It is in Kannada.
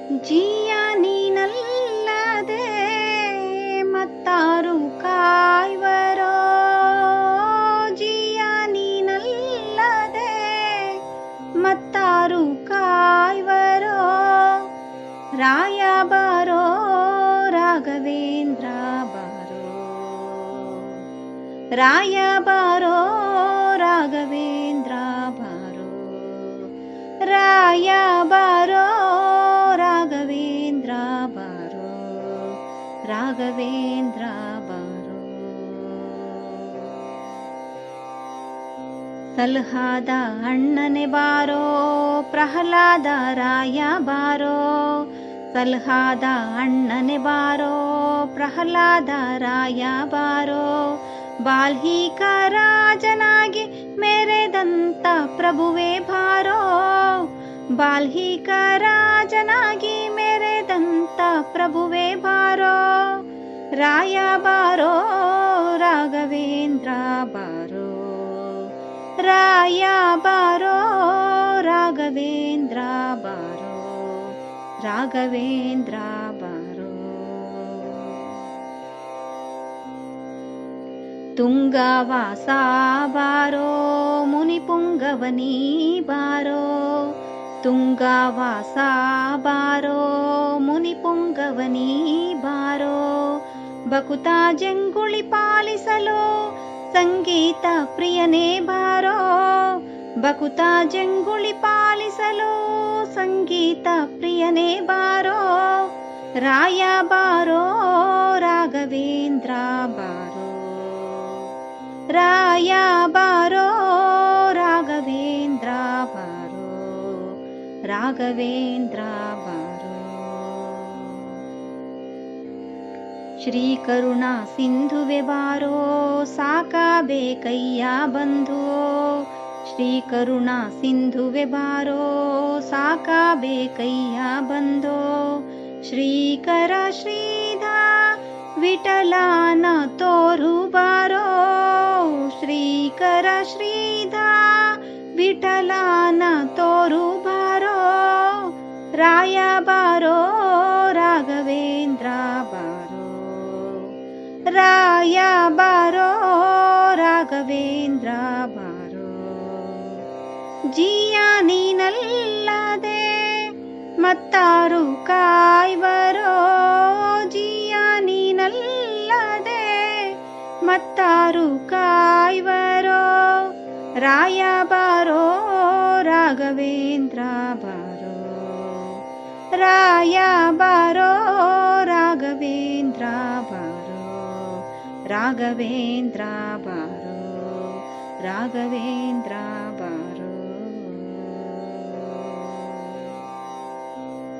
ಜೀಯ ನೀನಲ್ಲದೆ ಮತ್ತಾರು ಕಾಯ್ವರೋ, ಜೀಯ ನೀನಲ್ಲದೆ ಮತ್ತಾರು ಕಾಯ್ವರೋ. ರಾಯ ಬಾರೋ ರಾಘವೇಂದ್ರ ಬಾರೋ, ರಾಯ ಬಾರೋ ರಾಘವೇಂದ್ರ ಬಾರೋ, ರಾಯ ಬಾರೋ ರಾಘವೇಂದ್ರ ಬಾರೋ, ರಾಘವೇಂದ್ರ ಬಾರೋ. ಸಲಹಾದ ಅಣ್ಣನೆ ಬಾರೋ ಪ್ರಹ್ಲಾದ ರಾಯ ಬಾರೋ, ಸಲಹಾದ ಅಣ್ಣನೆ ಬಾರೋ ಪ್ರಹ್ಲಾದ ರಾಯ ಬಾರೋ. ಬಾಲ್ಹೀಕ ರಾಜನಾಗಿ ಮೆರೆದಂತ ಪ್ರಭುವೇ ಬಾರೋ, ಬಾಲ್ಹೀಕ ರಾಜನಾಗಿ ಮೆರೆದಂತ ಪ್ರಭುವೇ ಬಾರೋ. ರಾಯ ಬಾರೋ ರಾಘವೇಂದ್ರ ಬಾರೋ, ರಾಯ ಬಾರೋ ರಾಘವೇಂದ್ರ ಬಾರೋ, ರಾಘವೇಂದ್ರ ಬಾರೋ. ತುಂಗವಾಸ ಬಾರೋ ಮುನಿಪುಂಗವನಿ ಬಾರೋ, ತುಂಗವಾಸ ಬಾರೋ ಮುನಿಪುಂಗವನಿ ಬಾರೋ. ಬಕುತ ಜಂಗುಳಿ ಪಾಲಿಸಲು ಸಂಗೀತ ಪ್ರಿಯನೇ ಬಾರೋ, ಬಕುತ ಜಂಗುಳಿ ಪಾಲಿಸಲು ಸಂಗೀತ ಪ್ರಿಯನೇ ಬಾರೋ. ರಾಯ ಬಾರೋ ರಾಘವೇಂದ್ರ ಬಾರೋ, ರಾಯ ಬಾರೋ ರಾಘವೇಂದ್ರ ಬಾರೋ, ರಾಘವೇಂದ್ರ ಬಾರೋ. ಶ್ರೀ ಕರುಣಾ ಸಿಂಧುವೆ ಬಾರೋ ಸಾಕಬೇಕಯ್ಯ ಬಂಧು, ಶ್ರೀ ಕರುಣಾ ಸಿಂಧುವೆ ಬಾರೋ ಸಾಕಬೇಕಯ್ಯ ಬಂಧೋ. ಶ್ರೀಕರ ಶ್ರೀಧ ವಿಠಲನ ತೋರು ಬಾರೋ, ಶ್ರೀಕರ ಶ್ರೀಧ ವಿಠಲನ ತೋರು ಬಾರೋ. ರಾಯ ಬಾರೋ ರಾಘವೇಂದ್ರ ಬಾರೋ, ರಾಯ ಬಾರೋ ರಾಘವೇಂದ್ರ ಬಾರೋ. ಜೀಯ ನೀನಲ್ಲದೆ ಮತ್ತಾರು ಕಾಯ್ವರೋ, ಜೀಯ ನೀನಲ್ಲದೆ ಮತ್ತಾರು ಕಾಯ್ವರೋ. ರಾಯ ಬಾರೋ ರಾಘವೇಂದ್ರ ಬಾರೋ, ರಾಯ ಬಾರೋ ರಾಘವೇಂದ್ರ ಬಾರೋ, ರಾಘವೇಂದ್ರ ಬಾರೋ, ರಾಘವೇಂದ್ರ ಬಾರೋ.